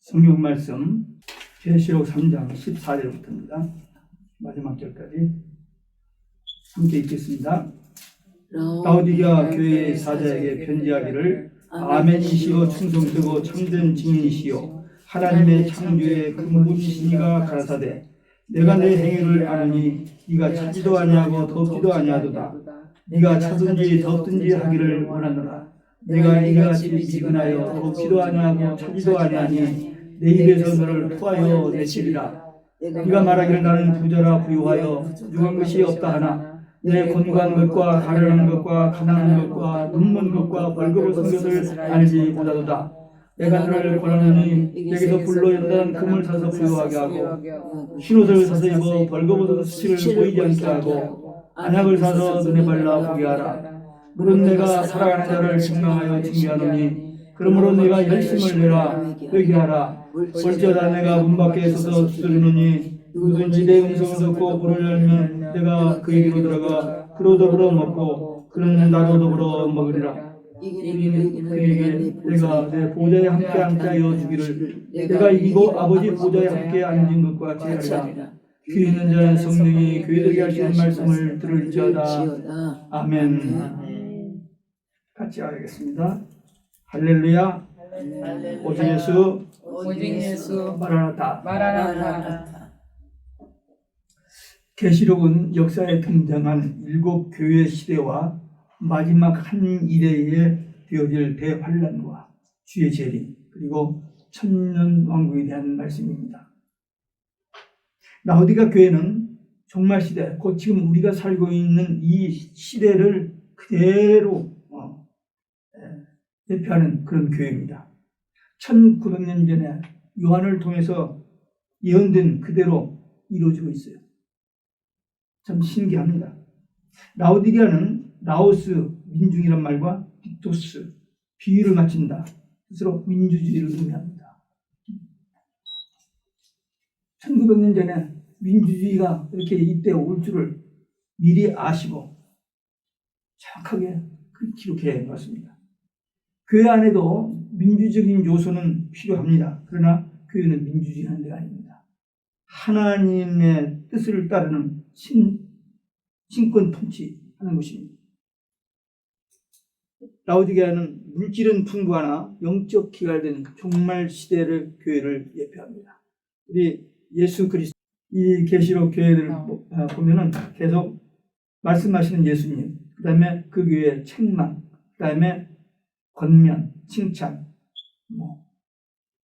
성경 말씀 계시록 3장 14절부터입니다. 마지막 절까지 함께 읽겠습니다. 라오디게아 교회의 사자에게 편지하기를 아멘이시오 충성되고 참된 증인이시오 하나님의 창조의 근본이시니가 가라사대 내가 내 행위를 아느니 네가 차지도 아니하고 덥지도 아니하도다. 네가 차든지 덥든지 하기를 원하노라. 내가 이같이 미지근하여 덥지도 아니하고 차지도 아니하니 내 입에서 너를 토하여 내치리라. 네가 말하기를 나는 부자라 부유하여 부족한 것이 없다 하나 내 건강한 것과 가련한 것과 가난한 것과 눈먼 것과 벌거벗은 것을 알지 못하도다. 내가 너를 권하노니 내게서 불로 연단한 금을 사서 부유하게 하고 흰옷을 사서 입어 벌거벗은 수치를 보이지 않게 하고 안약을 사서 눈에 발라 보게 하라. 물은 내가 살아가는 자를 증명하여 징계하노니 그러므로 내가 열심을 내라 회개 하라. 볼지어다 내가 문 밖에 서서 두드리노니 누구든지 내 음성을 듣고 문을 열면 내가 그에게로 들어가 그로 더불어 먹고 그는 나로 더불어 먹으리라. 그에게 내가 내 보좌에 함께 앉아여 주기를 내가 이기고 아버지 보좌에 함께 앉은 것과 같이 하리라. 귀 있는 자는 성령이 교회들에게 하시는 말씀을 들을지어다. 아멘. 같이 하겠습니다. 할렐루야. 오직 예수 마라나타. 계시록은 역사에 등장한 일곱 교회 시대와 마지막 한 일대에 되어질 대환란과 주의 재림 그리고 천년 왕국에 대한 말씀입니다. 라오디게아 교회는 종말 시대, 곧 지금 우리가 살고 있는 이 시대를 그대로 대표하는 그런 교회입니다. 1900년 전에 요한을 통해서 예언된 그대로 이루어지고 있어요. 참 신기합니다. 라오디게아는 라오스 민중이란 말과 빅토스 비유를 맞춘다. 스스로 민주주의를 의미합니다. 1900년 전에 민주주의가 이렇게 이때 올 줄을 미리 아시고 정확하게 기록해 놓았습니다. 교회 안에도 민주적인 요소는 필요합니다. 그러나 교회는 민주주의 하는 데가 아닙니다. 하나님의 뜻을 따르는 신권 통치하는 것입니다. 라오디게아는 물질은 풍부하나 영적 기갈된 종말 시대를 교회를 예표합니다. 우리 예수 그리스도 이 계시록 교회를 보면은 계속 말씀하시는 예수님, 그 다음에 그 교회의 책망, 그 다음에 권면, 칭찬,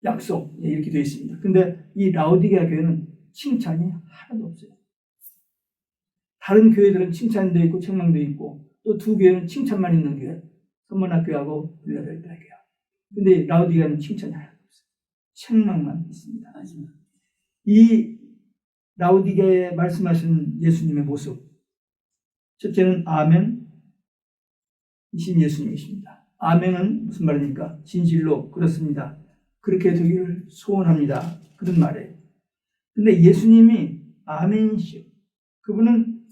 약속 이렇게 되어 있습니다. 근데 이 라오디게아 교회는 칭찬이 하나도 없어요. 다른 교회들은 칭찬도 있고 책망도 있고 또 두 교회는 칭찬만 있는 교회, 선문학교하고 빌라델피아 교회. 근데 라오디게아는 칭찬이 하나도 없어요. 책망만 있습니다. 이 라오디게아에 말씀하신 예수님의 모습, 첫째는 아멘 이신 예수님이십니다. 아멘은 무슨 말입니까? 진실로 그렇습니다. 그렇게 되기를 소원합니다. 그런 말이에요. 근데 예수님이 아멘이시오. 그분은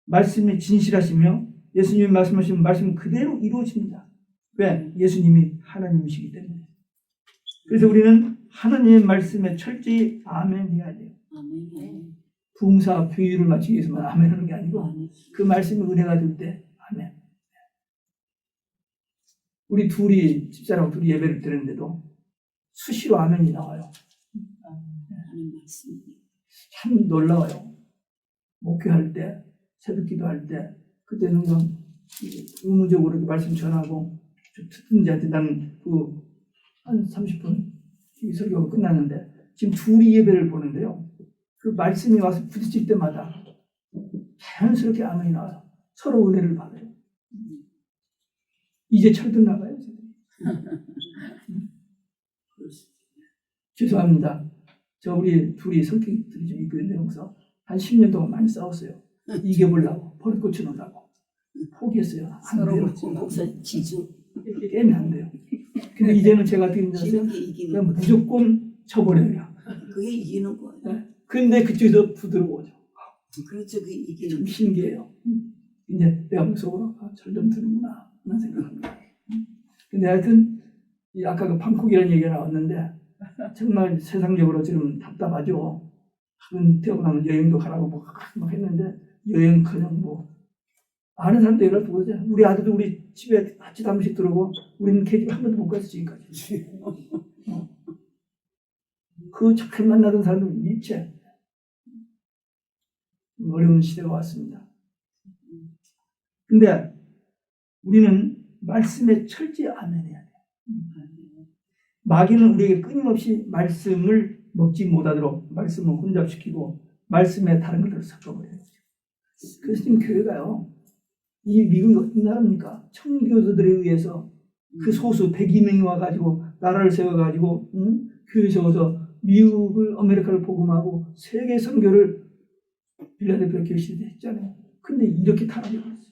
말씀이 진실하시며 예수님이 말씀하시는 말씀은 그대로 이루어집니다. 왜? 예수님이 하나님이시기 때문에. 그래서 우리는 하나님의 말씀에 철저히 아멘 해야 돼요. 부흥사 비유를 맞추기 위해서만 아멘 하는 게 아니고 그 말씀이 은혜가 될 때 아멘. 우리 둘이 집사람 둘이 예배를 드렸는데도 수시로 아멘이 나와요. 참 놀라워요. 목회할 때, 새벽기도 할 때, 그때는 의무적으로 말씀 전하고 듣는 자한테 나는 한 30분 이 설교가 끝났는데 지금 둘이 예배를 보는데요. 그 말씀이 와서 부딪힐 때마다 자연스럽게 아멘이 나와요. 서로 은혜를 받아요. 이제 철든 나가요. 죄송합니다. 우리 둘이 성격들이 좀 있거든요. 그래서 한 10년 동안 많이 싸웠어요. 이겨보려고 버릇 고쳐놓으려고 포기했어요. 안 돼요. 지주 깨면 안 돼요. 근데 이제는 제가 어떻게 했냐면 그냥 무조건 쳐버려요. 그게 이기는 거예요. 네. 근데 그쪽에서 부드러워져. 그렇죠. 그게 이기는 좀 신기해요. 이제 내가 속으로 잘 좀 드는구나 하는 생각합니다. 근데 하여튼 아까 그 방콕이라는 얘기가 나왔는데 정말 세상적으로 지금 답답하죠. 은퇴하고 나면 여행도 가라고 막 했는데 여행커녕 뭐 아는 사람도 연락 두고 그러죠. 우리 아들도 우리 집에 아침 한 번씩 들어오고 우리는 걔 집 한 번도 못 갔어 지금까지. 그 잘 만나던 사람들 일체 어려운 시대가 왔습니다. 근데 우리는 말씀에 철저히 아멘해야 돼요. 마귀는 우리에게 끊임없이 말씀을 먹지 못하도록 말씀을 혼잡시키고 말씀에 다른 것들을 섞어버려요. 그래서 지금 교회가요, 이 미국이 어떤 나라입니까? 청교도들에 의해서 그 소수 102명이 와가지고 나라를 세워가지고 교회 세워서 미국을 아메리카를 복음하고 세계 선교를 빌라델피아 교회시대 했잖아요. 근데 이렇게 타락해버렸어요.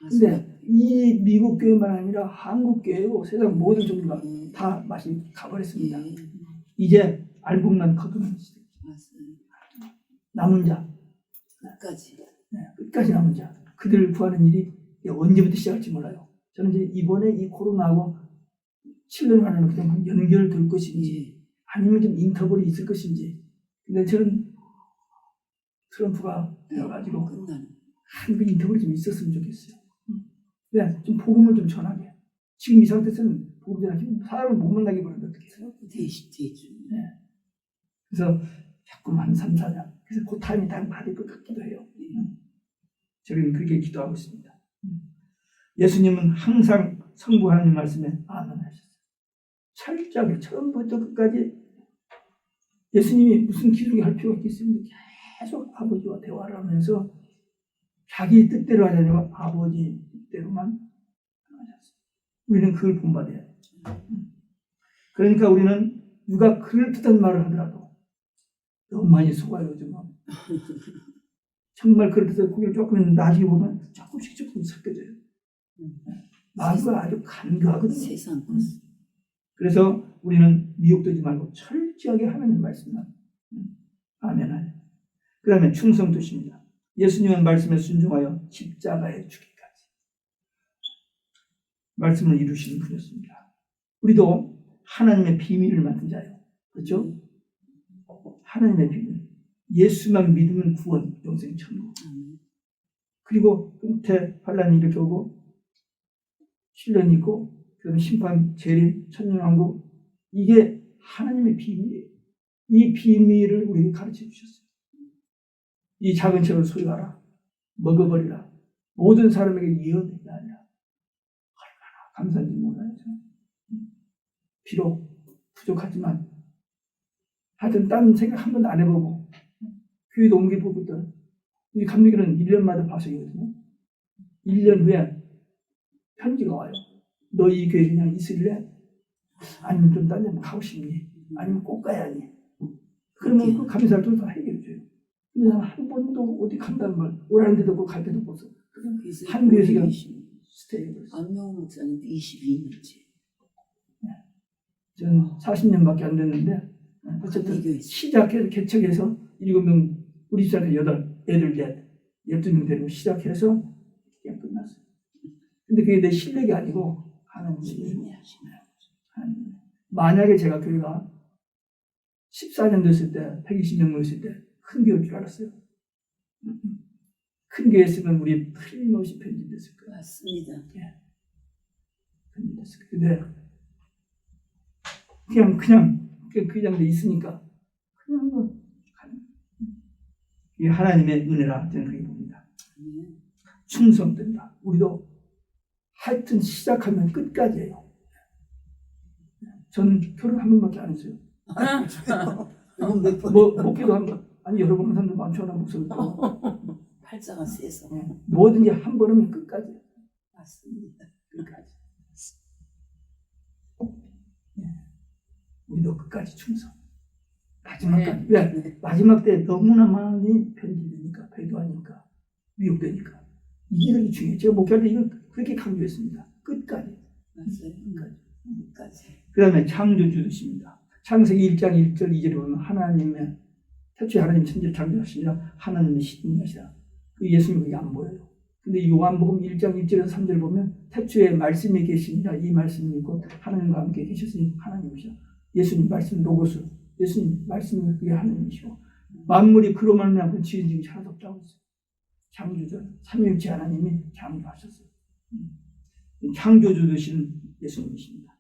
근데 이 미국 교회만 아니라 한국 교회고 세상 모든 종교가 다 맛이 가버렸습니다. 이제 알곡만 거두는 시대. 남은 자. 끝까지. 네, 끝까지 남은 자. 그들을 구하는 일이 언제부터 시작할지 몰라요. 저는 이제 이번에 이 코로나하고 7년 안에는 그냥 연결될 것인지 아니면 좀 인터벌이 있을 것인지. 근데 저는 트럼프가 되어가지고 한 인터벌이 좀 있었으면 좋겠어요. 왜? 좀 복음을 좀 전하게. 지금 이 상태에서는 복음 전하기 사람을 못 만나게 버리는데 어떻게 해요? 대주. 네. 그래서 자꾸만 3, 4년. 그래서 그 타임이 다 받을 것 같기도 해요. 저는 그렇게 기도하고 있습니다. 예수님은 항상 성부 하나님 말씀에 아멘하셨어요. 철저하게 처음부터 끝까지 예수님이 무슨 기록이 할 필요가 있겠습니까? 계속 아버지와 대화를 하면서 자기 뜻대로 하지 않고 아버지 뜻대로만 하셨어요. 우리는 그걸 본받아야 해요. 그러니까 우리는 누가 그럴듯한 말을 하더라도 너무 많이 속아요, 요즘은. 정말 그럴듯해서 고개를 조금 나중에 보면 조금씩 섞여져요. 마귀가 아주 간교하거든요. 세상. 그래서 우리는 미혹되지 말고 철저하게 하나님 말씀만 아멘. 그 다음에 충성도십니다. 예수님은 말씀에 순종하여 십자가에 죽기까지 말씀을 이루시는 분이었습니다. 우리도 하나님의 비밀을 맡은 자예요. 그렇죠? 하나님의 비밀. 예수만 믿으면 구원, 영생, 천국. 그리고 끝에 환란이 이렇게 오고 시련이 있고 그다음에 심판, 재림, 천년왕국. 이게 하나님의 비밀이에요. 이 비밀을 우리에게 가르쳐 주셨어요. 이 작은 채를 소유하라. 먹어버리라. 모든 사람에게 예언되게 하라. 얼마나 감사한지 몰라요. 비록 부족하지만 하여튼 다른 생각 한 번도 안 해보고 교회도 옮겨보거든. 이 감독이는 1년마다 파송이거든요. 1년 후에 편지가 와요. 너 이 교회 그냥 있을래? 아니면 좀 딴 데 가고 싶니? 아니면 꼭 가야 하니? 그러면 그 감사할 돈 다 해결해줘요. 근데 나는 한 번도 어디 간다는 말, 오라는 데도 없고 갈 데도 없어. 한 교회에서 그냥 스테이 해버렸어. 안명호 목사님 22년째. 저는 40년밖에 안 됐는데 어쨌든 시작해서 개척해서 7명, 우리 집사람들 8, 애들 12명 데리고 시작해서 그냥 끝났어요. 근데 그게 내 실력이 아니고 하나님이 하시네요. 만약에 제가 교회가 14년 됐을 때, 120명 모였을 때 큰 교회일 줄 알았어요. 큰 교회였으면 우리 틀림없이 편집됐을 거예요. 맞습니다. 예. 편집됐을 거예요. 근데 그냥 돼 있으니까 그냥 뭐 이 하나님의 은혜라 저는 그렇게 봅니다. 충성된다. 우리도 하여튼 시작하면 끝까지예요. 저는 결혼 한 번밖에 안 했어요. 목기도 한 번. 아니 여러 번 하는 사람들 많잖아. 목소리도. 팔자가 세서. 뭐든지 한 번 하면 끝까지. 맞습니다. 끝까지. 우리도 끝까지 충성. 마지막까지. 왜? 마지막 때 너무나 많이 편집되니까, 배도하니까, 미혹되니까. 이게 그렇게 중요해요. 제가 목회할 때 이걸 그렇게 강조했습니다. 끝까지. 맞아요. 끝까지. 그 다음에 창조주이십니다. 창세기 1장 1절 2절에 보면 하나님의 태초에 하나님 천지를 창조하시니라 하나님의 시인이시라. 그 예수님이 그게 안 보여요. 근데 요한복음 1장 1절에서 3절 보면 태초에 말씀이 계시니라 이 말씀이 있고 하나님과 함께 계셨으니 하나님이시라. 예수님 말씀 로고스, 예수님 말씀은 그게 하나님이시고 만물이 그로 말미암아 지은 적이 하나도 없다고 했어요. 창조주 삼위일체 하나님이 창조하셨어요. 창조주 되신 예수님이십니다.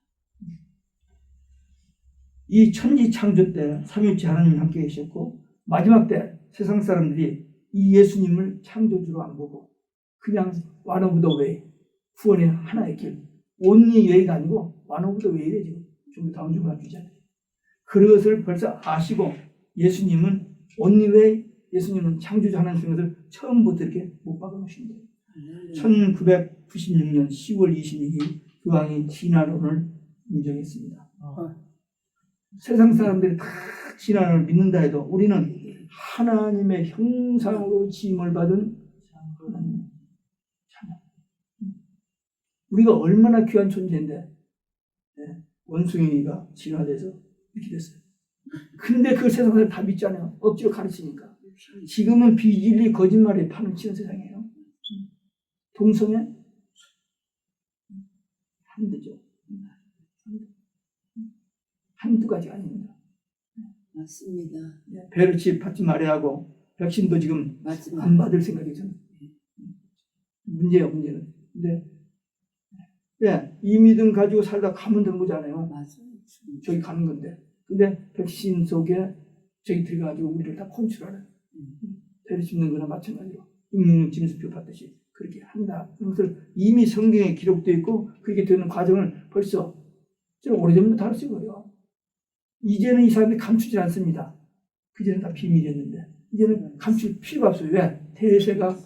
이 천지 창조 때 삼위일체 하나님이 함께 계셨고 마지막 때 세상 사람들이 이 예수님을 창조주로 안 보고 그냥 one of the way, 구원의 하나의 길, only way가 아니고 one of the way래 지금 좀 다음 주가 주잖아요. 그것을 벌써 아시고 예수님은 only way, 예수님은 창조주 하나님인 것을 처음부터 이렇게 못 박아놓으신 거예요. 1996년 10월 26일 교황이 진화론을 인정했습니다. 세상 사람들이 다 진화론을 믿는다 해도 우리는 하나님의 형상으로 지음을 받은 하나님. 우리가 얼마나 귀한 존재인데 원숭이가 진화돼서 이렇게 됐어요. 근데 그 세상 사람들 다 믿잖아요. 억지로 가르치니까. 지금은 비진리 거짓말에 판을 치는 세상이에요. 동성애 한두죠. 한두 가지가 아닙니다. 맞습니다. 베르치 받지 말아야 하고 백신도 지금 맞습니다. 안 받을 생각이 저는 문제예요. 문제는. 근데 이 믿음 가지고 살다 가면 되는 거잖아요. 맞아요. 저기 가는 건데. 근데 백신 속에 저기 들어가지고 우리를 다 컨트롤하는 베르치 있는 거나 마찬가지로 짐승표 받듯이 그렇게 한다. 그것을 이미 성경에 기록되어 있고 그렇게 되는 과정을 벌써 좀 오래전부터 할 수 있고요. 이제는 이 사람들이 감추지 않습니다. 그전엔 다 비밀이었는데 이제는 감출 필요가 없어요. 왜? 대세가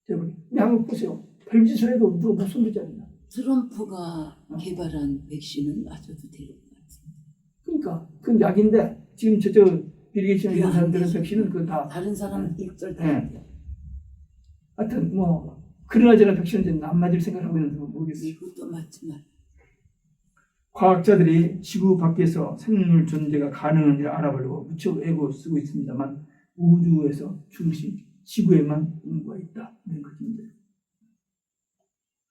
되버려. 우리 한번 보세요. 별짓을 해도 누가 못 손대지 않나. 트럼프가 개발한 백신은 맞아도 될 것 같습니다. 그러니까 그건 약인데 지금 저쪽 비리게이션 이런 사람들은 백신은 그건 다 다른 사람은 일절 다. 하여튼 뭐 그러나 저나 백신은 안 맞을 생각을 하고 있는지 모르겠어요. 이것도 맞지만 과학자들이 지구 밖에서 생물 존재가 가능한지 알아보려고 무척 애고 쓰고 있습니다만 우주에서 중심 지구에만 인구가 있다. 이런 것인데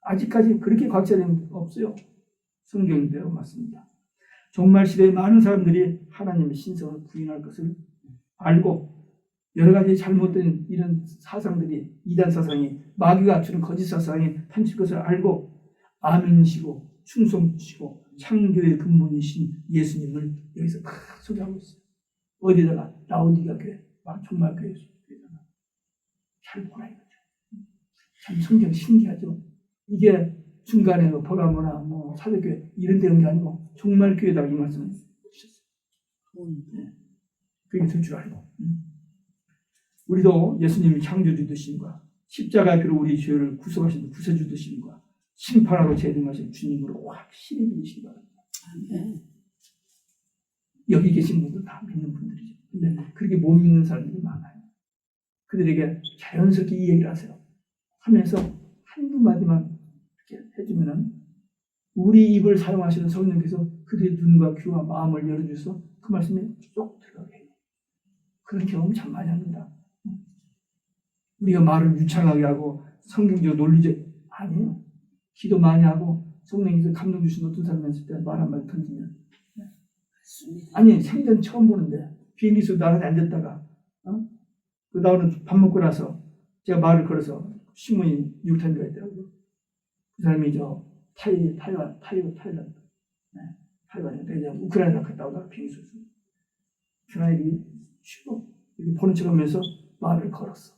아직까지 그렇게 과학자들은 없어요. 성경대로 맞습니다. 종말 시대에 많은 사람들이 하나님의 신성을 부인할 것을 알고 여러 가지 잘못된 이런 사상들이 이단 사상이 마귀가 주는 거짓 사상이 판칠 것을 알고 아멘이시고 충성이시고 창조의 근본이신 예수님을 여기서 막 소개하고 있어요. 어디다가 라오디가 교회, 종말 교회에다가 잘 보라 이거죠. 참 성경 신기하죠. 이게 중간에 버가모나 뭐 사도교회 이런 데는 게 아니고 종말 교회다가 이 말씀을 주셨어요. 그게 될 줄 알고. 우리도 예수님이 창조주 되심과 십자가의 피로 우리 죄를 구속하신 구세주 되심과 심판하러 재림하신 주님으로 확실히 믿으시기 바랍니다. 아멘. 여기 계신 분들 다 믿는 분들이죠. 근데 그렇게 못 믿는 사람들이 많아요. 그들에게 자연스럽게 이 얘기를 하세요. 하면서 한두 마디만 이렇게 해주면은 우리 입을 사용하시는 성령께서 그들의 눈과 귀와 마음을 열어주셔서 그 말씀에 쏙 들어가게 해요. 그런 경험 참 많이 합니다. 우리가 말을 유창하게 하고 성경적 논리적 아니에요. 기도 많이 하고 성령께서 감동 주신 어떤 사람 있을 때 말 한마디 던지면 아니 생전 처음 보는데 비행기에서 나란히 앉았다가 그 나오는 밥 먹고 나서 제가 말을 걸어서 신문이 뉴욕타임즈가 있더라고요. 그 사람이 타이완에 우크라이나 갔다 오다가 비행기에서 그날이 쉬고 이렇게 보는 척하면서 말을 걸었어.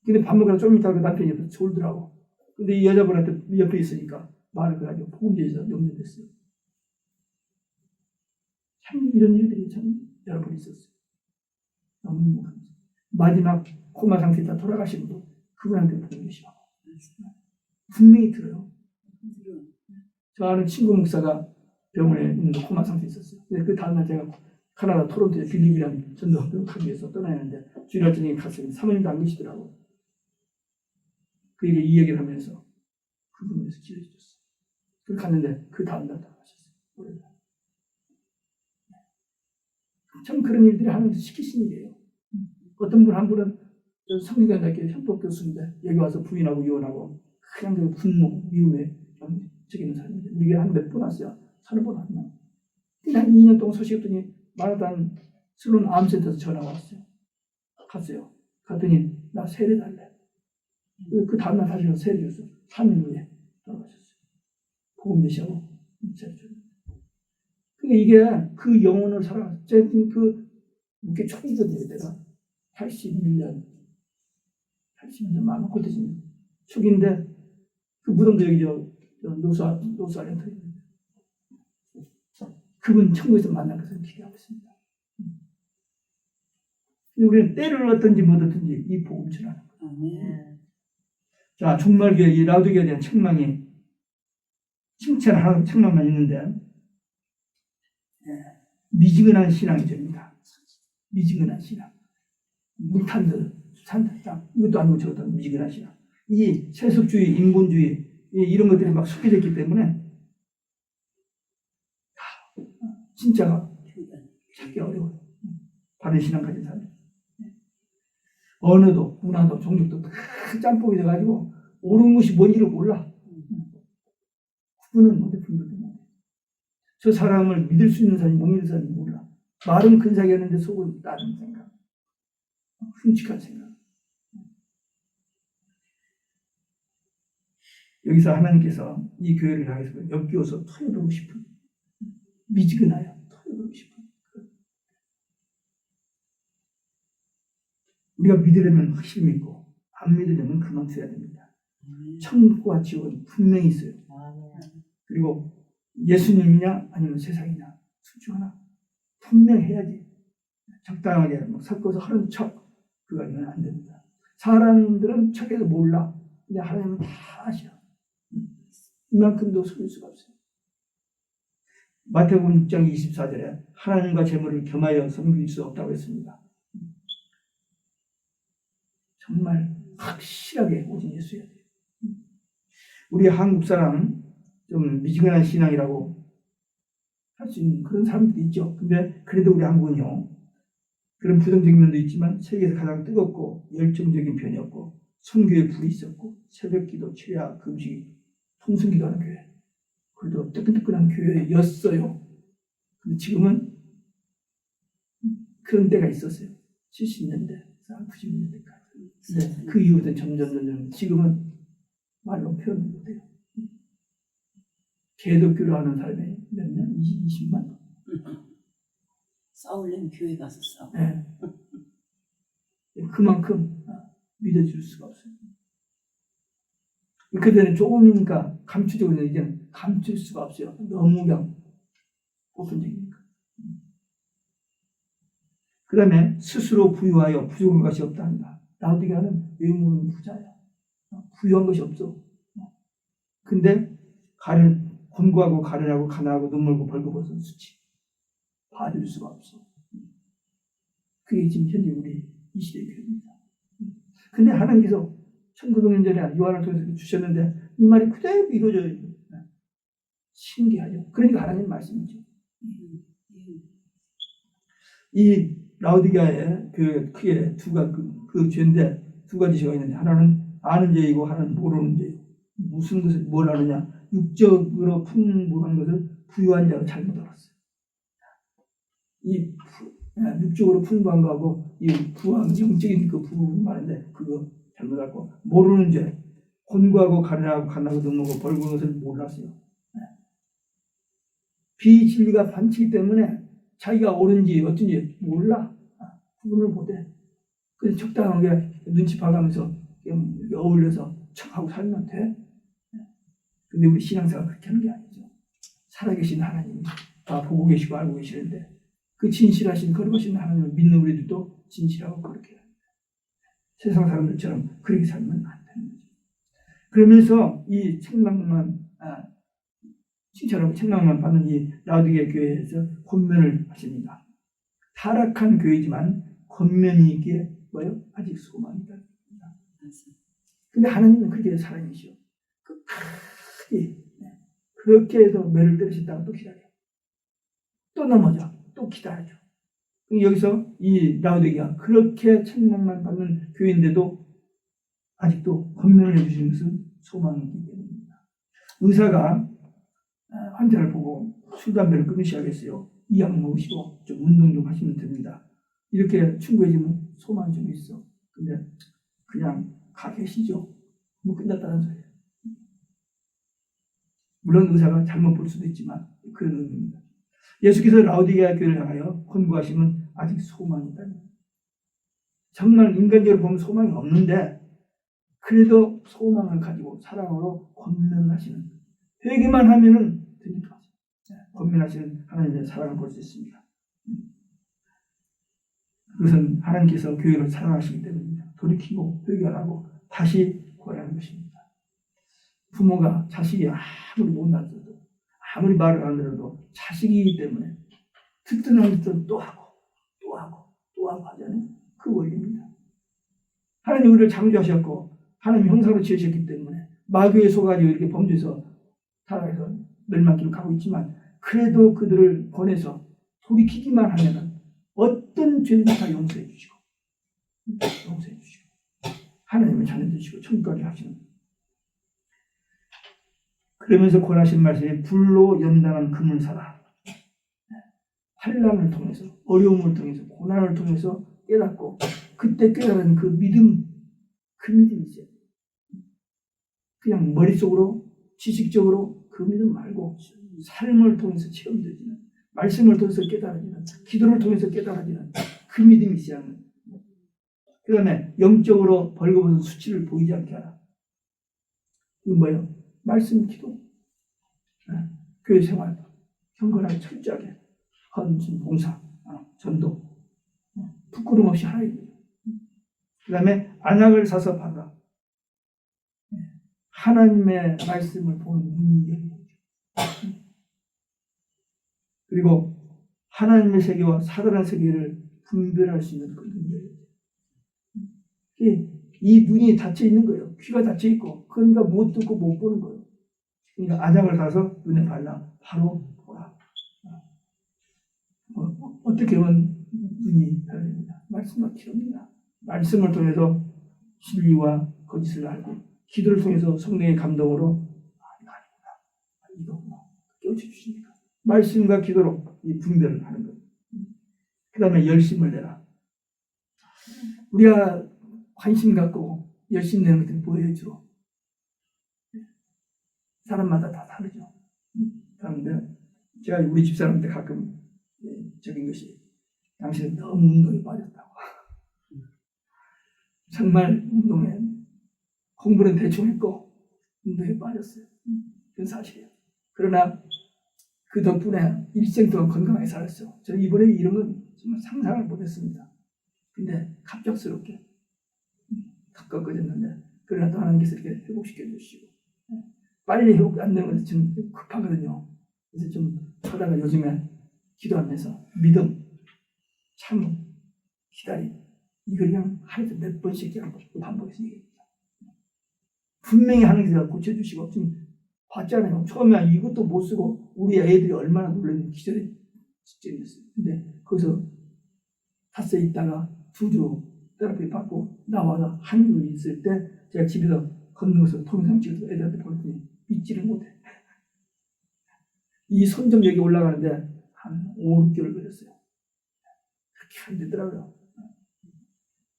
근데 밥 먹으러 좀 이따가 남편이 옆에서 졸더라고. 근데 이 여자분한테 옆에 있으니까 말을 그래가지고 복음제에서 연결됐어요. 참 이런 일들이 참 여러 번 있었어요. 너무 행복합니다. 마지막 코마 상태에다 돌아가신 분 그분한테 복음 계시라고 분명히 들어요. 저 아는 친구 목사가 병원에 있는 코마 상태에 있었어요. 근데 그 다음날 제가 카나다 토론토에 빌리비라는 전도학교 가기 위해서 떠나야 하는데 주일날 저녁에 갔어요. 사모님도 안 계시더라고. 그에게 이 얘기를 하면서 그분에서 기도해줬어요. 그렇게 갔는데 그 다음날 돌아가셨어요. 참 그런 일들이 하나님께서 시키신 일이에요. 어떤 분 한 분은 성리관대학교 현법 교수인데 여기 와서 부인하고 이혼하고 그냥 그 분노, 미움에 저기는 사람인데 이게 한 몇 번 왔어요. 서너 번 왔나. 한 2년 동안 소식했더니 마라단 슬론 암센터에서 전화가 왔어요. 갔어요. 갔더니 나 세례달래. 그 다음날 다시 가서 세례줬어. 3일 후에 돌아가셨어요. 복음 대시하고 세례줬어요. 그러니까 이게 그 영혼을 살아갔어요. 그게 초기거든요. 내가 81년 마음 곧해지는 초기인데 그 무덤도 여기 노사렌터 그분 천국에서 만날 것을 기대하고 있습니다. 우리는 때를 얻든지 못 얻든지 이 복음 전하는 거예요. 자, 종말교회 이 라우디게에 대한 책망이 칭찬하는 책망만 있는데 미지근한 신앙이 됩니다. 미지근한 신앙. 물탄들, 산탄, 이것도 아니고 저것도 아니고 미지근한 신앙. 이 세속주의, 인본주의 이런 것들이 막 섞여졌기 때문에 진짜가 찾기 어려워요. 바른 신앙 가진 사람. 언어도, 문화도, 종족도 다 짬뽕이 돼가지고 옳은 것이 뭔지를 몰라. 구분은 못해, 분별도 못해. 저 사람을 믿을 수 있는 사람이 못 믿을 사람이 몰라. 말은 근사하겠는데 속은 다른 생각. 흉측한 생각. 여기서 하나님께서 이 교회를 향해서 엮여서 토해보고 싶은, 미지근하여 토해보고 싶은. 우리가 믿으려면 확실히 믿고 안 믿으려면 그만 둬야 됩니다. 천국과 지옥은 분명히 있어요. 그리고 예수님이냐 아니면 세상이냐 둘 중 하나 분명해야지. 적당하게 섞어서 하는 척 그거 아니면 안 됩니다. 사람들은 척해도 몰라. 근데 하나님은 다 아셔. 이만큼도 속일 수가 없어요. 마태복음 6장 24절에 하나님과 재물을 겸하여 섬길 수 없다고 했습니다. 정말 확실하게 오직 예수여야 돼요. 우리 한국 사람 좀 미지근한 신앙이라고 할 수 있는 그런 사람들도 있죠. 근데 그래도 우리 한국은요. 그런 부정적인 면도 있지만 세계에서 가장 뜨겁고 열정적인 편이었고 선교에 불이 있었고 새벽기도, 최야, 금식, 통성기도하는 교회. 그래도 뜨끈뜨끈한 교회였어요. 근데 지금은 그런 때가 있었어요. 70년대, 90년대까지. 네, 그 이후부터 점점 지금은 말로 표현을 못해요. 개독교를 하는 사람이 몇 년? 20만? 싸우려면 교회 가서 싸워. 네. 그만큼 믿어줄 수가 없어요. 그때는 조금이니까 감추려고 했는데 이제는 감출 수가 없어요. 너무 그냥 보편적이니까. 그 다음에 스스로 부유하여 부족한 것이 없다 한다. 라우디게아는 외모는 부자야. 부유한 것이 없어. 근데 곤고하고 가련하고 가난하고 눈물고 벌거벗은 수치. 봐줄 수가 없어. 그게 지금 현재 우리 이 시대의 교회입니다. 근데 하나님께서 1900년 전에 요한을 통해서 주셨는데 이 말이 그대로 이루어져요. 신기하죠. 그러니까 하나님 말씀이죠. 이 라우디게아에 크게 그 죄인데 두 가지 죄가 있는데 하나는 아는 죄이고 하나는 모르는 죄예요. 무슨 것을 뭘 아느냐? 육적으로 풍부한 것을 부유한 자로 잘못 알았어요. 이 육적으로 풍부한 거하고 이 부한 영적인 그 부분 말인데 그거 잘못 알고 모르는 죄, 곤고하고 가련하고 가난하고 눈물고 벌거벗은 것을 몰랐어요. 비진리가 반치기 때문에 자기가 옳은지 어쩐지 몰라. 구분을 못해. 그래서 적당하게 눈치 봐가면서 어울려서 척하고 살면 돼. 근데 우리 신앙생활 그렇게 하는 게 아니죠. 살아계신 하나님이 다 보고 계시고 알고 계시는데 그 진실하신 거룩하신 하나님을 믿는 우리들도 진실하고 그렇게 합니다. 세상 사람들처럼 그렇게 살면 안 되는 거죠. 그러면서 이 칭찬하고 책망만 받는 이 라우디게아 교회에서 권면을 하십니다. 타락한 교회지만 권면이 있기에 뭐요? 아직 소망이 있다. 근데 하나님은 그렇게 사랑이시오. 끝까지 그렇게 해서 매를 때리셨다가 또 기다려. 또 넘어져. 또 기다려줘. 여기서 이 라우디게아 그렇게 책망만 받는 교회인데도 아직도 권면을 해주시는 것은 소망이 있기 때문입니다. 의사가 환자를 보고 술, 담배를 끊으셔야겠어요. 이 약 먹으시고 좀 운동 좀 하시면 됩니다. 이렇게 충고해주면 소망이 좀 있어. 근데 그냥 가 계시죠. 뭐 끝났다는 소리예요. 물론 의사가 잘못 볼 수도 있지만 그런 의미입니다. 예수께서 라오디게아 교회를 향하여 권고하시면 아직 소망이 있다. 정말 인간적으로 보면 소망이 없는데 그래도 소망을 가지고 사랑으로 권면하시는, 회개만 하면은 되니까 권면하시는 하나님의 사랑을 볼 수 있습니다. 그것은 하나님께서 교회를 사랑하시기 때문입니다. 돌이키고 회개하고 다시 구하라는 것입니다. 부모가 자식이 아무리 못났어도 아무리 말을 안 들어도 자식이기 때문에 듣든 안 듣든 또 하고 또 하고 또 하고 하잖아요. 그 원리입니다. 하나님 우리를 창조하셨고 하나님 형상으로 지으셨기 때문에 마귀에 속아가지고 이렇게 범죄해서 살아가서 멸망길로 가고 있지만 그래도 그들을 보내서 돌이키기만 하면은 어떤 죄든지 다 용서해 주시고 하나님의 자녀 되시고 천국 가게 하시는, 그러면서 권하신 말씀이 불로 연단한 금을 사라. 환난을 통해서, 어려움을 통해서, 고난을 통해서 깨닫고 그때 깨달은 그 믿음, 그 믿음이 있어요. 그냥 머릿속으로 지식적으로 그 믿음 말고 삶을 통해서 체험되지는, 말씀을 통해서 깨달아지는, 기도를 통해서 깨달아지는 그 믿음이 있어야 하는. 그 다음에 영적으로 벌거벗은 수치를 보이지 않게 하라. 이거 뭐예요? 말씀, 기도, 교회 생활, 경건하게 철저하게 헌신, 봉사, 전도, 부끄럼 없이 하라. 그 다음에 안약을 사서 받아. 하나님의 말씀을 보는 눈이 열리고, 그리고 하나님의 세계와 사단의 세계를 분별할 수 있는 그 눈이 열리고, 이 눈이 닫혀 있는 거예요. 귀가 닫혀 있고, 그러니까 못 듣고 못 보는 거예요. 그러니까 안약을 사서 눈에 발라 바로 보라. 어떻게 하면 눈이 열립니다. 말씀과 기도입니다. 말씀을 통해서 진리와 거짓을 알고, 기도를 통해서 성령의 감동으로 이거 아니구나, 이거구나 깨우쳐 주십니다. 말씀과 기도로 이 분별을 하는 것. 그 다음에 열심을 내라. 우리가 관심 갖고 열심 내는 것들이 뭐예요? 주로 사람마다 다 다르죠. 그런데 제가 우리 집사람한테 가끔 적인 것이, 당신은 너무 운동에 빠졌다고. 정말 운동에, 공부는 대충 했고 운동에 빠졌어요. 그건 사실이에요. 그러나 그 덕분에 일생 동안 건강하게 살았어요. 저는 이번에 이런 건 정말 상상을 못했습니다. 근데 갑작스럽게 가까워졌는데, 그러나 또 하나님께서 이렇게 회복시켜 주시고, 빨리 회복 안 되는 것은 좀 급하거든요. 그래서 좀 하다가 요즘에 기도하면서 믿음, 참, 기다림, 이걸 그냥 하루에 몇 번씩 반복해서 얘기합니다. 분명히 하나님께서 고쳐주시고, 지금 봤잖아요. 처음에 이것도 못 쓰고 우리 애들이 얼마나 놀랐는지 기절의 직전이었어요. 근데 거기서 닷새 있다가 2주 테라피 받고 나와서 한 주 있을 때 제가 집에서 걷는 것을 동영상 찍어서 애들한테 보냈더니 믿지를 못해. 이 선정력이 올라가는데 한 5, 6개월 걸렸어요. 그렇게 안 되더라고요.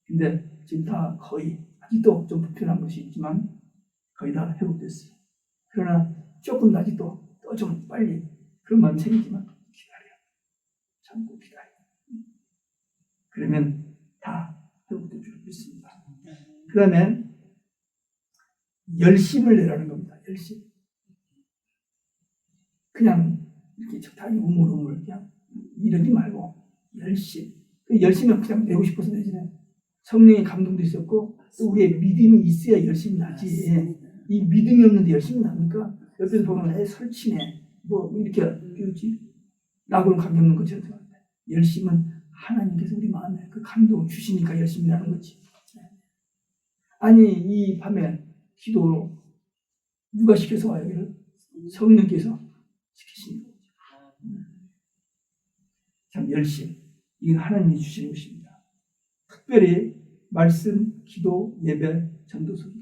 근데 지금 다 거의, 아직도 좀 불편한 것이 있지만 거의 다 회복됐어요. 그러나 조금 아직도 더 좀 빨리 그런 마음이 생기지만 기다려. 참고 기다려. 그러면 다 회복될 줄 믿습니다. 그 다음에 열심을 내라는 겁니다. 열심. 그냥 이렇게 적당히 우물우물 그냥 이러지 말고 열심. 그 열심은 그냥 내고 싶어서 내지는 성령의 감동도 있었고 또 우리의 믿음이 있어야 열심히 나지. 이 믿음이 없는데 열심히 납니까? 옆에서 보면 설치네 뭐 이렇게 비우지. 나하고는 관계없는 것처럼 생각합니다. 열심은 하나님께서 우리 마음에 그 감동을 주시니까 열심히 하는 거지. 아니 이 밤에 기도로 누가 시켜서 와요? 여기를? 성령께서 시키시는 거죠. 참 열심, 이건 하나님이 주시는 것입니다. 특별히 말씀, 기도, 예배, 전도, 설교,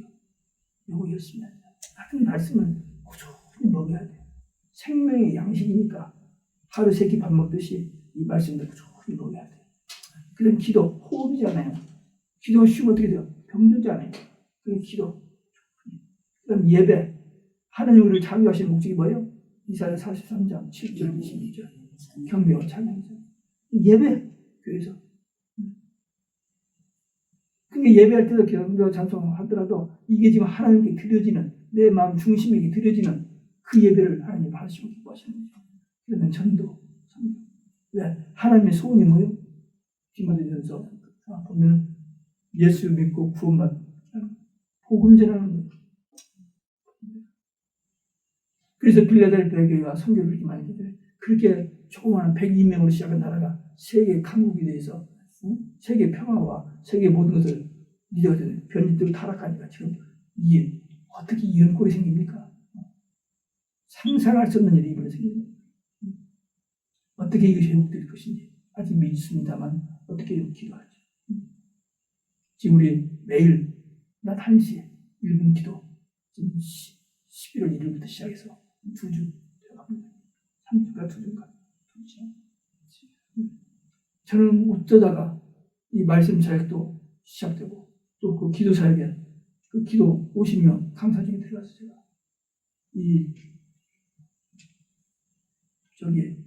이거 열심히 해야 돼요. 하여튼 말씀은 꾸준히 먹어야 돼요. 생명의 양식이니까 하루 3끼 밥 먹듯이 이 말씀 듣고 조금 먹어야 돼요. 그럼 기도, 호흡이잖아요. 기도가 쉬면 어떻게 돼요? 병들잖아요. 그럼 기도. 그럼 예배. 하나님 우리를 자유하신 목적이 뭐예요? 이사야 43장 7절 22절 경배와 찬양이죠. 예배. 교회에서. 그러니까 예배할 때도 경배와 찬송하더라도 이게 지금 하나님께 드려지는 내 마음 중심에게 드려지는 그 예배를 하나님 받으시고 기뻐하시는 거죠. 그러면 전도, 선교. 왜? 하나님의 소원이 뭐예요? 디모데전서 보면 예수 믿고 구원받는 복음 전하는 거예요. 그래서 빌라델피아 교회가 선교를 그렇게 많이 했잖아요. 그렇게 조그마한 102명으로 시작한 나라가 세계 강국이 돼서 세계 평화와 세계 모든 것을 리더가 되는 변질되고 타락하니까 지금 어떻게 이런 꼴이 생깁니까? 상상할 수 없는 일이 이번에 생깁니다. 어떻게 이것이 회복될 것인지 아직 믿습니다만 어떻게 기도하죠. 지금 우리 매일 낮 1시에 1분 기도 지금 11월 1일부터 시작해서 2주 들어갑니다. 3주가 2주인가 2주. 저는 어쩌다가 이 말씀 사역도 시작되고 또 그 기도 사역에 그 기도 50명 강사 중에 들어가서 제가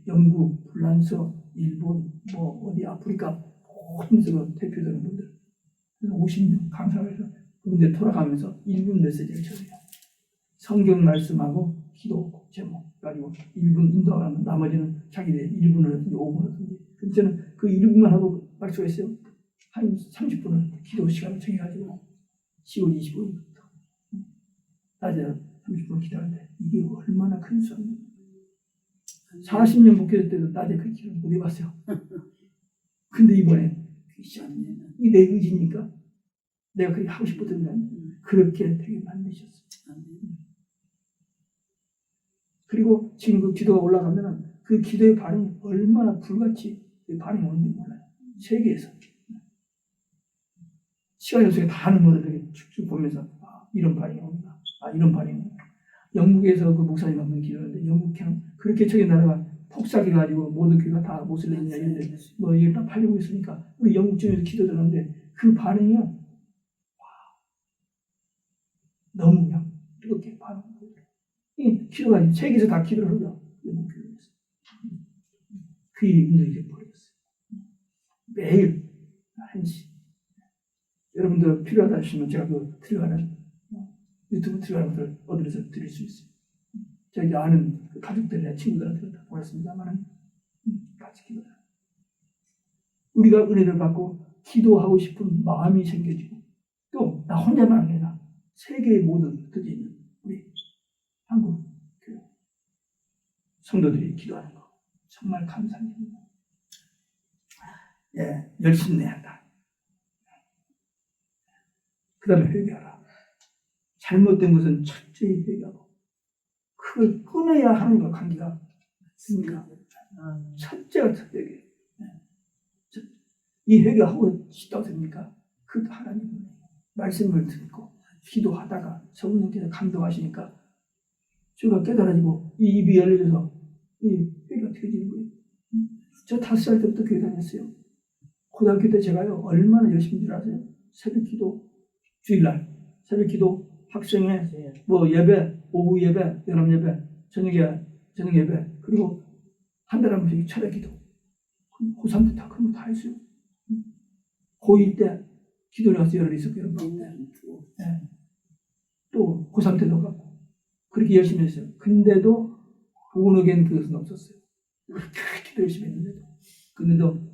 영국, 프랑스, 일본, 어디 아프리카 모든 데서 대표되는 분들 50명 강사를 해서 그분들 돌아가면서 1분 메시지를 전해요. 성경 말씀하고 기도 제목 가지고 1분 인도하면 나머지는 자기들 1분을 5분을 근데 저는 그 1분만 하고 말씀했어요. 한 30분을 기도 시간을 정해가지고 10월 25일부터 낮에 30분 기도하는데 이게 얼마나 큰 수업이에요. 40년 목회할 때도 낮에 그 기도를 못 해봤어요. 근데 이번에 이게 내 의지니까 내가 그렇게 하고 싶었던 건 그렇게 되게 만드셨어요. 그리고 지금 그 기도가 올라가면은 그 기도의 반응이 얼마나 불같이 반응이 오는지 몰라요. 세계에서. 시간 속에 다 하는 것을 이렇게 쭉쭉 보면서 이런 반응이 옵니다. 이런 반응이 옵니다. 영국에서 그 목사님 한 분이 기도하는데 영국 그냥 그렇게 저기 나라가 폭삭해가지고 모든 교회가 다 모슬렘이냐 이런데 이게 다 팔리고 있으니까 우리 영국 쪽에서 기도 드렸는데 그 반응이요. 너무 그냥 뜨겁게 반응하는 거예요. 이 기도가 세계에서 다 기도를 하고요. 영국 교회에서. 그 일이 운동이 되어버렸어요. 매일 1시. 여러분들 필요하다 하시면 제가 그 들어가는 유튜브 들어가는 것을 어디서 드릴 수 있어요. 저희 아는 가족들이나 친구들한테 다 보냈습니다만은 같이 기도해요. 우리가 은혜를 받고 기도하고 싶은 마음이 생겨지고 또 나 혼자만 아니라 세계의 모든 흩어져 있는 우리 한국 교회 성도들이 기도하는 거 정말 감사합니다. 열심히 내야 한다. 그 다음에 회개하라. 잘못된 것은 철저히 회개하고 그걸 끊어야 하나님과 관계가 있습니까? 첫째가 회개. 이 회개하고 싶다고 됩니까? 그 하나님 말씀을 듣고 기도하다가 성령께서 감동하시니까 제가 깨달아지고 이 입이 열려져서 이 회개가 되어지는 거예요. 저 5살 때부터 교회 다녔어요. 고등학교 때 제가요 얼마나 열심히 줄 아세요? 새벽 기도 주일날 새벽 기도 학생회 예배 오후 예배 여름 예배 저녁 예배 그리고 한 달에 한 번씩 철야 기도 고3 때 다 그런 거 다 했어요. 고1 때 기도를 가서 열흘 있었고 또 고3 때도 가고 그렇게 열심히 했어요. 근데도 본어겐 그것은 없었어요. 그렇게 기도 열심히 했는데도 근데도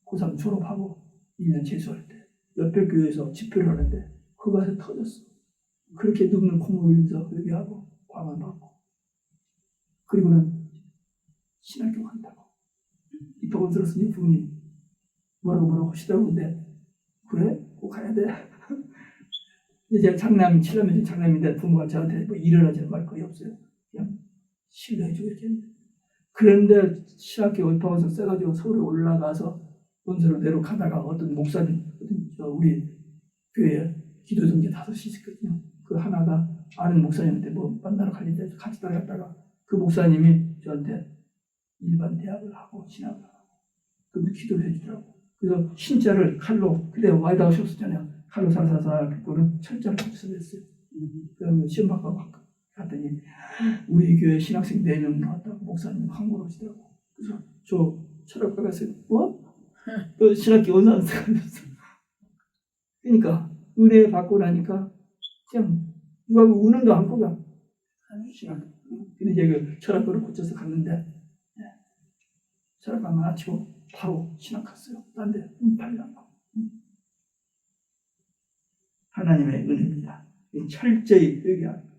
고3 졸업하고 1년 재수할 때 옆에 교회에서 집회를 하는데 그거 가서 터졌어. 그렇게 눈물 콧물 흘리면서 회개하고 광을 받고 그리고는 신학교 간다고 입학을 들었으니 부모님 뭐라고 하시더라고. 근데 그래? 꼭 가야 돼. 이제 장남 7남매 장남인데 부모가 저한테 일을 하지 말 거의 없어요. 그냥 신뢰해줘야지. 그런데 신학교 입학원서 써가지고 서울에 올라가서 본서로 내려가다가 어떤 목사님 우리 교회에 기도 동기 5이 있었거든요. 그 하나가 아는 목사님한테 만나러 가는데 같이 따라갔다가 그 목사님이 저한테 일반 대학을 하고 신학을 하고 그분도 기도를 해주더라고. 그래서 신자를 칼로 그때 와이드 하셨었잖아요. 칼로 살살살 긁고는 철자를 붙여냈어요. 그러면 시험 받고 갔더니 우리 교회 신학생 4명 나왔다고 목사님 항고를 하시더라고. 그래서 저 철학과 가서 뭐? 너 신학기 원사는 사람이었어. 그러니까 은혜 받고 나니까 그냥 누가 우는도 않고 그냥 신학. 근데 이제 그 철학과를 고쳐서 갔는데 철학과 마치고 바로 신학 갔어요. 딴 데 팔려고. 하나님의 은혜입니다. 철저히 회개하고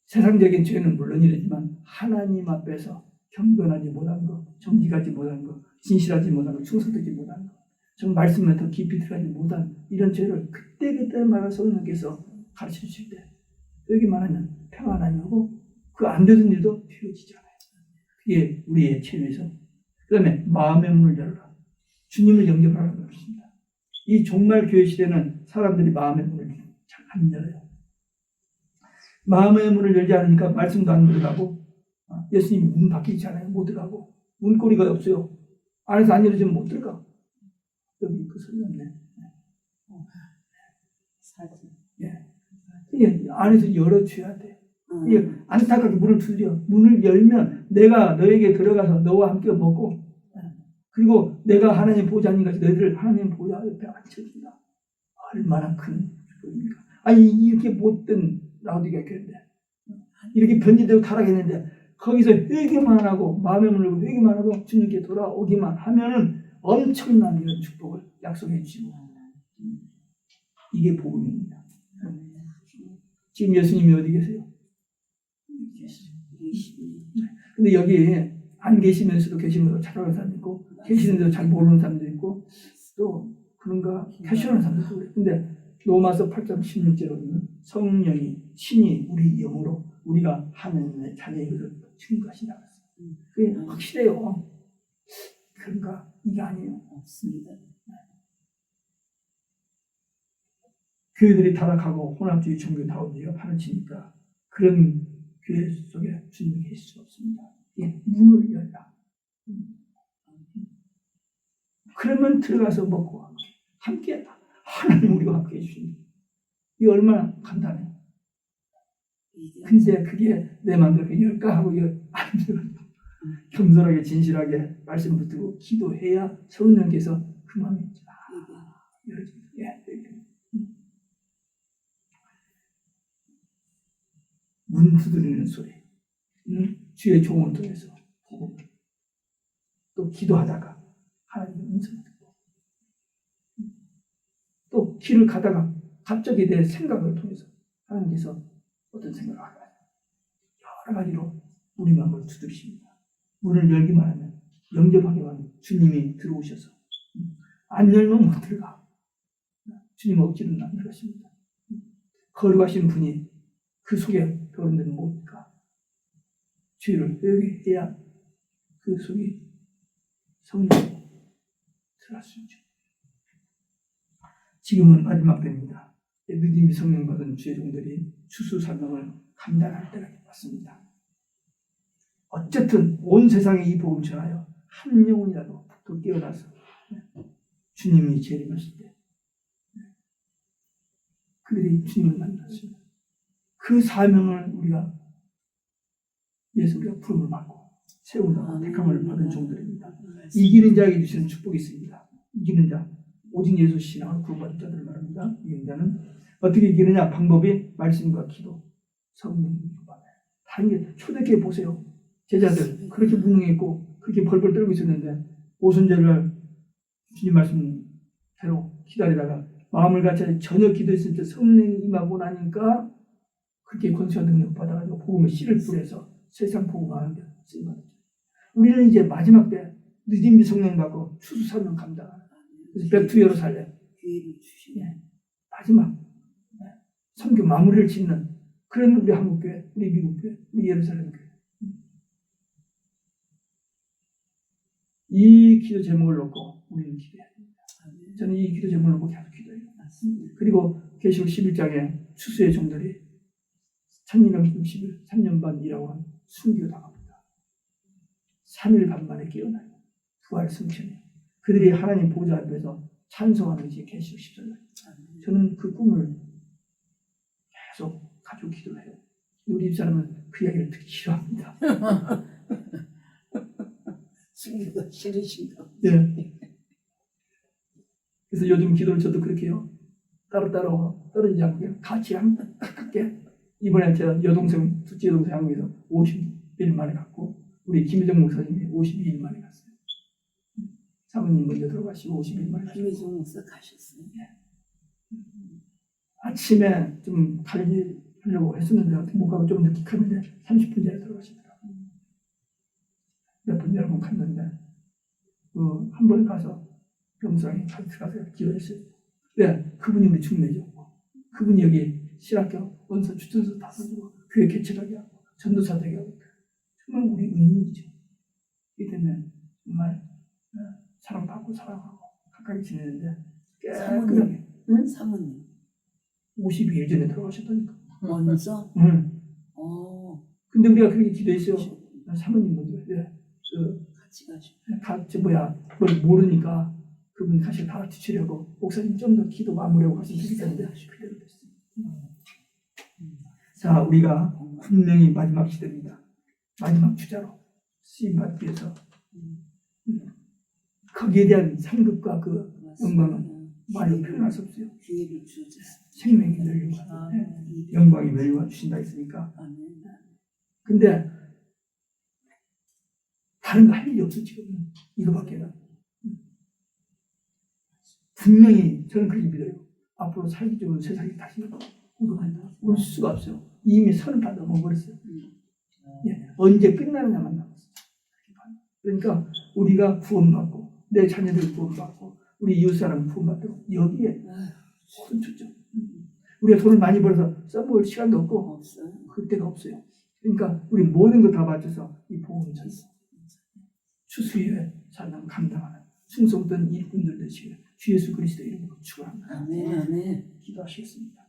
세상적인 죄는 물론이지만 하나님 앞에서 경건하지 못한 것, 정직하지 못한 것, 진실하지 못한 것, 충성되지 못한 것, 좀 말씀에 더 깊이 들어가지 못한 이런 죄를 그때마다 성령께서 가르쳐 주실 때 여기만 하면 평안함이 오고 그 안 되던 일도 되어지지 않아요. 그게 우리의 체험에서. 그 다음에 마음의 문을 열어라. 주님을 영접하라는 것입니다. 이 종말 교회 시대는 사람들이 마음의 문을 잘 안 열어요. 마음의 문을 열지 않으니까 말씀도 안 들어가고 예수님이 문 밖에 있잖아요. 못 들어가고 문고리가 없어요. 안에서 안 열어지면 못 들어가. 여기 그 소리 없네. 예. 이게 안에서 열어줘야 돼. 이게 안타깝게 문을 두드려. 문을 열면 내가 너에게 들어가서 너와 함께 먹고 그리고 내가 하나님 보좌님 같이 너희를 하나님 보좌 옆에 앉혀준다. 얼마나 큰 축복입니까? 아니 이렇게 못된 라우디가 교회인데 이렇게 변질되고 타락했는데 거기서 회개만 하고 마음의 문을 열고 회개만 하고 주님께 돌아오기만 하면은 엄청난 이런 축복을 약속해 주시고 이게 복음입니다. 지금 예수님이 어디 계세요? 근데 여기 안 계시면서도 계시면서 찾아가는 사람도 있고 계시는데도 잘 모르는 사람도 있고 또 그런가 캐시하는 사람도 있고 근데 로마서 8장 16절에는 성령이 신이 우리 영으로 우리가 하나님의 자녀의 것을 증거하신다고 했어요. 그게 확실해요. 그런가? 이게 아니에요. 없습니다. 교회들이 타락하고 혼합주의 종교 다운주의가 파헤치니까 그런 교회 속에 주님이 계실 수 없습니다. 예, 문을 열라. 그러면 들어가서 먹고 함께 하나님 우리와 함께 해주십니다. 이게 얼마나 간단해요. 근데 그게 내 마음대로 열까 하고 안 들어요. 겸손하게 진실하게 말씀 붙들고 기도해야 성령께서 그 마음이 열어집니다. 예, 문 두드리는 소리, 주의 종을 통해서 보고 또 기도하다가 하나님의 음성을 듣고 또 길을 가다가 갑자기 내 생각을 통해서 하나님께서 어떤 생각을 하게 하죠. 여러 가지로 우리 마음을 두드리십니다. 문을 열기만 하면 영접하기만 하면 주님이 들어오셔서 안 열면 못 들어가. 주님 억지로는 안 들어가십니다. 거룩하신 분이 그 속에 들어오는 데는 뭡니까? 주의를 회개해야 그 속에 성령이 들어갈 수 있죠. 지금은 마지막 때입니다. 늦은 성령 받은 주의 종들이 추수사명을 감당할 때가 왔습니다. 어쨌든 온 세상에 이 복음 전하여 한 영혼이라도 더 깨어나서 주님이 재림하실 때 그들이 주님을 만났습니다. 그 사명을 우리가 예수가 부름을 받고 세우다 택함을 받은 종들입니다. 이기는 자에게 주시는 축복이 있습니다. 이기는 자, 오직 예수 신앙을 구원받은 자들을 말합니다. 이기는 자는 어떻게 이기느냐? 방법이 말씀과 기도, 성령의 받아요. 당연히 초대교회 보세요. 제자들 그렇게 무능했고 그렇게 벌벌 떨고 있었는데 오순절날 주님 말씀대로 기다리다가 마음을 같이 저녁 기도했을 때 성령이 임하고 나니까 그렇게 권세와 능력 받아가지고 복음의 씨를 뿌려서 세상 복음하는데 쓰임받았죠. 우리는 이제 마지막 때 늦은 성령 받고 추수사명 감당하는 그래서 백투 예루살렘 기회를 주시네. 마지막 선교 마무리를 짓는 그런 우리 한국교회, 우리 미국교회, 우리 예루살렘 교회. 이 기도 제목을 놓고 우리는 기도해야 됩니다. 저는 이 기도 제목을 놓고 계속 기도해요. 그리고 계시록 11장에 추수의 종들이 1260일 3년 반 일하고 한 순교당합니다. 3일 반 만에 깨어나요. 부활 승천해요. 그들이 하나님 보좌 앞에서 찬송하는 것이 계시록 10절. 저는 그 꿈을 계속 가지고 기도를 해요. 우리 집사람은 그 이야기를 듣기 싫어합니다. 승리가 싫으신가? 네. 그래서 요즘 기도를 저도 그렇게 해요. 따로따로 떨어지지 않고 그냥 같이 가깝게. 이번에 제가 여동생, 둘째 여동생 한국에서 50일 만에 갔고, 우리 김희정 목사님이 52일 만에 갔어요. 사모님 먼저 들어가시고 50일 만에 갔어요. 김혜정 목사 가셨어요. 아침에 좀 가려고 했었는데 못 가고 좀 늦게 갔는데 30분 전에 들어가시더라고요. 몇 번 여러 번 갔는데 한 번 가서 병상에 같이 가서 기도했어요. 왜? 그분이 우리 중매죠. 그분이 여기 신학교 원서 추천서 다 써주고 교회 개척하게 하고 전도사 되게 하고 정말 우리 은인이죠. 그렇기 때문에 정말 사랑받고 사랑하고 가까이 지내는데 사모님, 응? 사모님 52일 전에 들어가셨다니까. 먼저. 응. 근데 우리가 그렇게 기도했어요. 사모님 먼저 같이 가시고. 그걸 모르니까 그분 다시 다 뒤치려고 목사님 좀 더 기도 마무리하고 가서 기도했는데 그대로 됐어요. 자, 우리가 분명히 마지막 시대입니다. 마지막 주자로 쓰임받기 위해서 거기에 대한 상급과 그 영광은 말로 표현할 수 없어요. 기회를 주자. 생명이 멸류가 영광이 멸류가 주신다 했으니까. 근데 다른 거 할 일이 없어 지금 이거밖에는. 분명히 저는 그렇게 믿어요. 앞으로 살기 좋은 세상이 다시 올 수가 없어요. 이미 선을 다 넘어버렸어요. 예, 언제 끝나느냐만 남았어요. 그러니까 우리가 구원받고 내 자녀들 구원받고 우리 이웃사람 구원받고 여기에 모든 초점. 우리가 돈을 많이 벌어서 써먹을 시간도 없고 없어요. 그때가 없어요. 그러니까 우리 모든 거 다 바쳐서 이 복음 전서 추수에 살람 감당하는 충성된 일꾼들 되시길 주 예수 그리스도 이름으로 축원합니다. 아멘. 기도하시겠습니다.